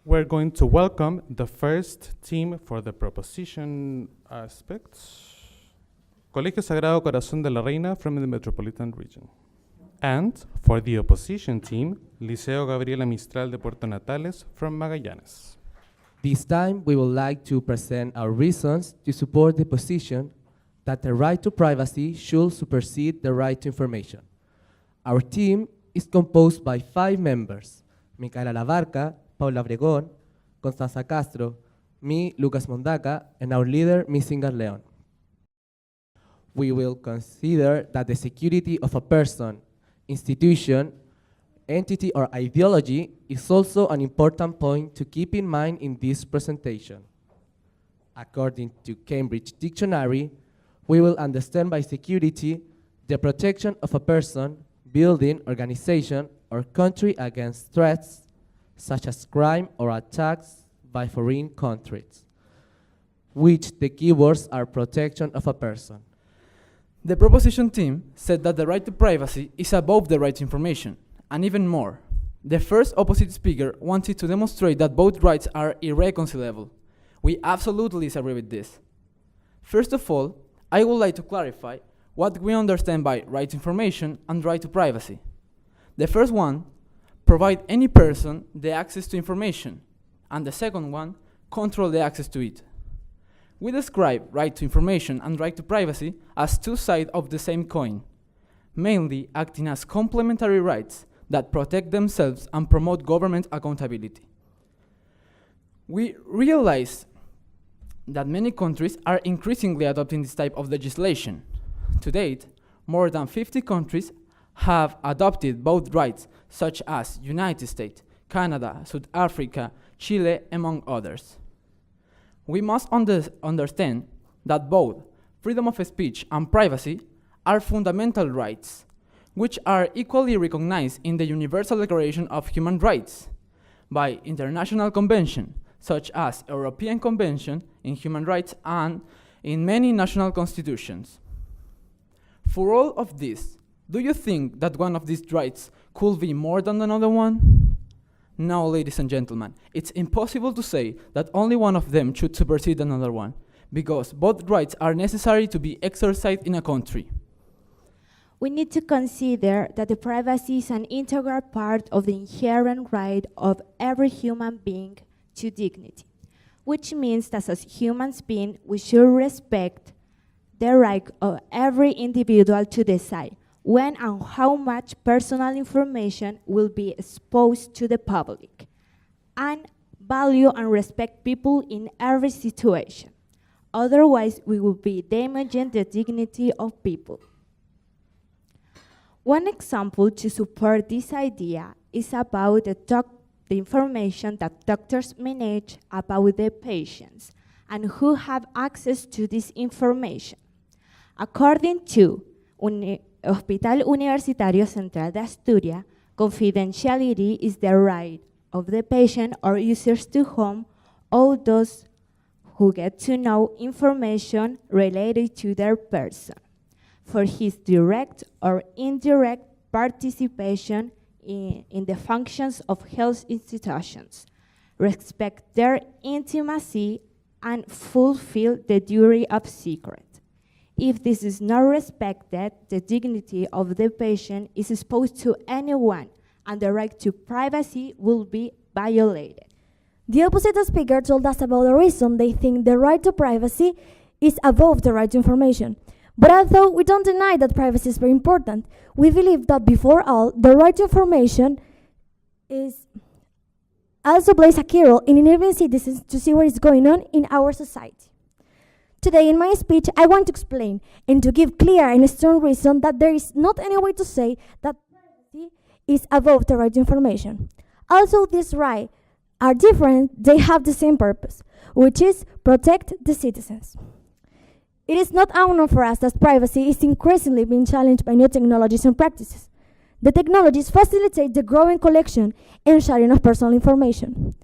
We're going to welcome the first team for the proposition aspects. Colegio Sagrado, Corazón de la Reina from the metropolitan region. And for the opposition team, Liceo Gabriela Mistral de Puerto Natales from Magallanes. This time, we would like to present our reasons to support the position that the right to privacy should supersede the right to information. Our team is composed by 5 members: Micaela Labarca, Paula Obregón, Constanza Castro, me, Lucas Mondaca, and our leader, Miss Inga Leon. We will consider that the security of a person, institution, entity, or ideology is also an important point to keep in mind in this presentation. According to Cambridge Dictionary, we will understand by security the protection of a person, building, organization, or country against threats such as crime or attacks by foreign countries, which the keywords are protection of a person. The proposition team said that the right to privacy is above the right to information, and even more. The first opposite speaker wanted to demonstrate that both rights are irreconcilable. We absolutely disagree with this. First of all, I would like to clarify what we understand by right to information and right to privacy. The first one, provide any person the access to information, and the second one, control the access to it. We describe right to information and right to privacy as two sides of the same coin, mainly acting as complementary rights that protect themselves and promote government accountability. We realize that many countries are increasingly adopting this type of legislation. To date, more than 50 countries have adopted both rights, such as United States, Canada, South Africa, Chile, among others. We must understand that both freedom of speech and privacy are fundamental rights, which are equally recognized in the Universal Declaration of Human Rights by international conventions, such as European Convention in Human Rights and in many national constitutions. For all of this, do you think that one of these rights could be more than another one? No, ladies and gentlemen, it's impossible to say that only one of them should supersede another one, because both rights are necessary to be exercised in a country. We need to consider that the privacy is an integral part of the inherent right of every human being to dignity, which means that as human beings, we should respect the right of every individual to decide when and how much personal information will be exposed to the public, and value and respect people in every situation. Otherwise, we will be damaging the dignity of people. One example to support this idea is about the information that doctors manage about their patients and who have access to this information. According to Hospital Universitario Central de Asturias, confidentiality is the right of the patient or users to whom all those who get to know information related to their person for his direct or indirect participation in the functions of health institutions, respect their intimacy, and fulfill the duty of secret. If this is not respected, the dignity of the patient is exposed to anyone, and the right to privacy will be violated. The opposite speaker told us about the reason they think the right to privacy is above the right to information. But although we don't deny that privacy is very important, we believe that before all, the right to information also plays a key role in enabling citizens to see what is going on in our society. Today, in my speech, I want to explain and to give clear and strong reason that there is not any way to say that privacy is above the right to information. Also, these rights are different, they have the same purpose, which is protect the citizens. It is not unknown for us that privacy is increasingly being challenged by new technologies and practices. The technologies facilitate the growing collection and sharing of personal information.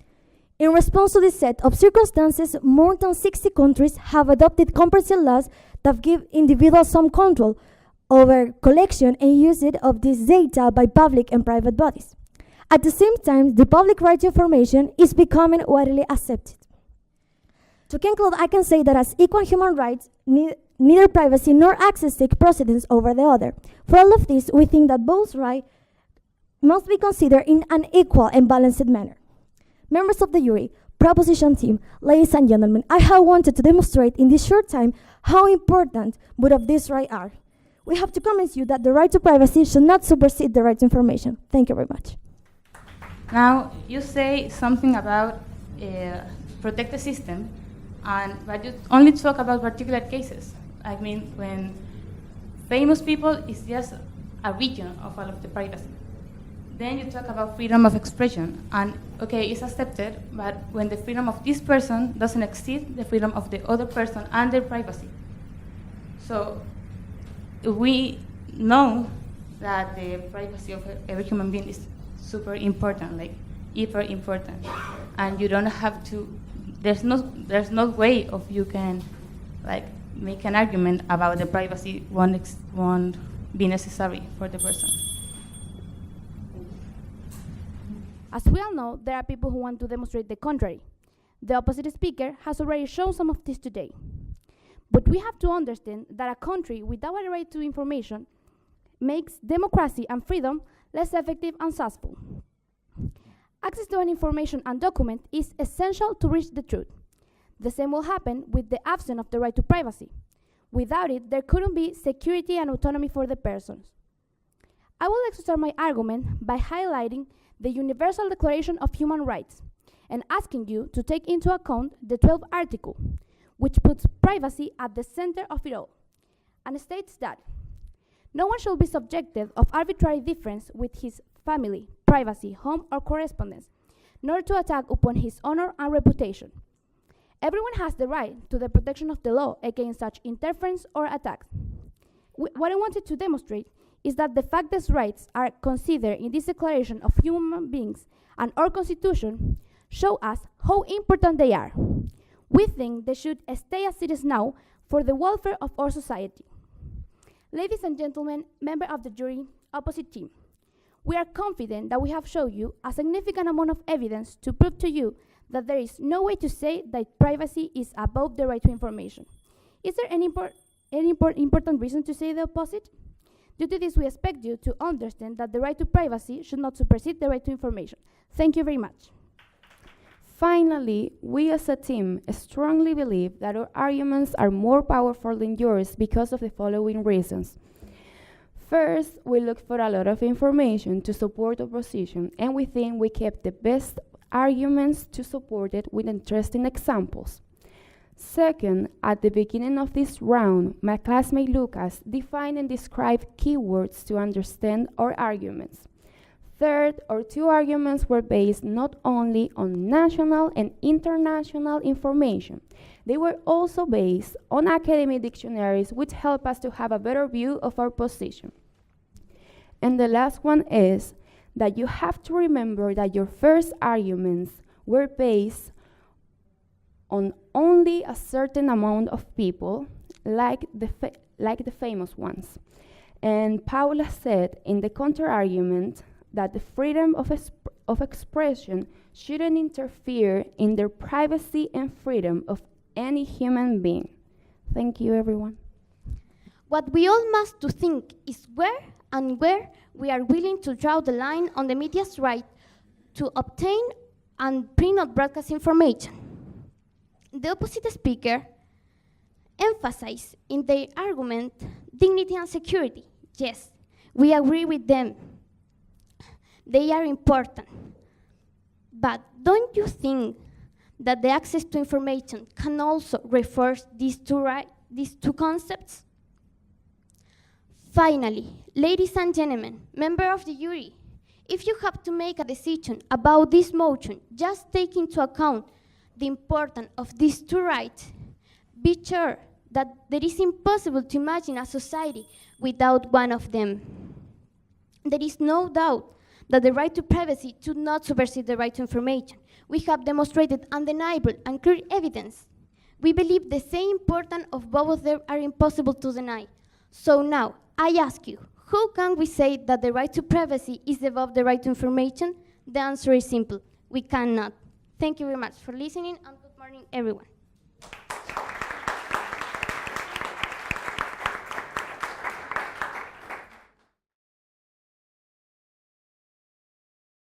In response to this set of circumstances, more than 60 countries have adopted comprehensive laws that give individuals some control over collection and usage of this data by public and private bodies. At the same time, the public right to information is becoming widely accepted. To conclude, I can say that as equal human rights, neither privacy nor access take precedence over the other. For all of this, we think that both rights must be considered in an equal and balanced manner. Members of the jury, proposition team, ladies and gentlemen, I have wanted to demonstrate in this short time how important both of these rights are. We have to convince you that the right to privacy should not supersede the right to information. Thank you very much. Now, you say something about protect the system, but you only talk about particular cases. I mean, when famous people is just a region of all of the privacy. Then you talk about freedom of expression, and okay, it's accepted, but when the freedom of this person doesn't exceed the freedom of the other person and their privacy. So we know that the privacy of every human being is super important, like hyper important, and you don't have to. There's no way of you can like make an argument about the privacy won't be necessary for the person. As we all know, there are people who want to demonstrate the contrary. The opposite speaker has already shown some of this today. But we have to understand that a country without a right to information makes democracy and freedom less effective and successful. Access to an information and document is essential to reach the truth. The same will happen with the absence of the right to privacy. Without it, there couldn't be security and autonomy for the persons. I would like to start my argument by highlighting the Universal Declaration of Human Rights and asking you to take into account the 12th article, which puts privacy at the center of it all, and states that no one shall be subjected of arbitrary difference with his family, privacy, home, or correspondence, nor to attack upon his honor and reputation. Everyone has the right to the protection of the law against such interference or attacks. What I wanted to demonstrate is that the fact these rights are considered in this Declaration of Human Beings and our Constitution show us how important they are. We think they should stay as it is now for the welfare of our society. Ladies and gentlemen, member of the jury, opposite team, we are confident that we have shown you a significant amount of evidence to prove to you that there is no way to say that privacy is above the right to information. Is there any important reason to say the opposite? Due to this, we expect you to understand that the right to privacy should not supersede the right to information. Thank you very much. Finally, we as a team strongly believe that our arguments are more powerful than yours because of the following reasons. First, we looked for a lot of information to support our position, and we think we kept the best arguments to support it with interesting examples. Second, at the beginning of this round, my classmate Lucas defined and described keywords to understand our arguments. Third, our two arguments were based not only on national and international information, they were also based on academic dictionaries, which help us to have a better view of our position. And the last one is that you have to remember that your first arguments were based on only a certain amount of people, like the famous ones. And Paula said in the counter-argument that the freedom of expression shouldn't interfere in the privacy and freedom of any human being. Thank you, everyone. What we all must to think is where we are willing to draw the line on the media's right to obtain and print or broadcast information. The opposite speaker emphasized in their argument dignity and security. Yes, we agree with them. They are important. But don't you think that the access to information can also refer these two concepts? Finally, ladies and gentlemen, member of the jury, if you have to make a decision about this motion, just take into account the importance of these two rights. Be sure that it is impossible to imagine a society without one of them. There is no doubt that the right to privacy should not supersede the right to information. We have demonstrated undeniable and clear evidence. We believe the same importance of both of them are impossible to deny. So now, I ask you, how can we say that the right to privacy is above the right to information? The answer is simple. We cannot. Thank you very much for listening, and good morning, everyone.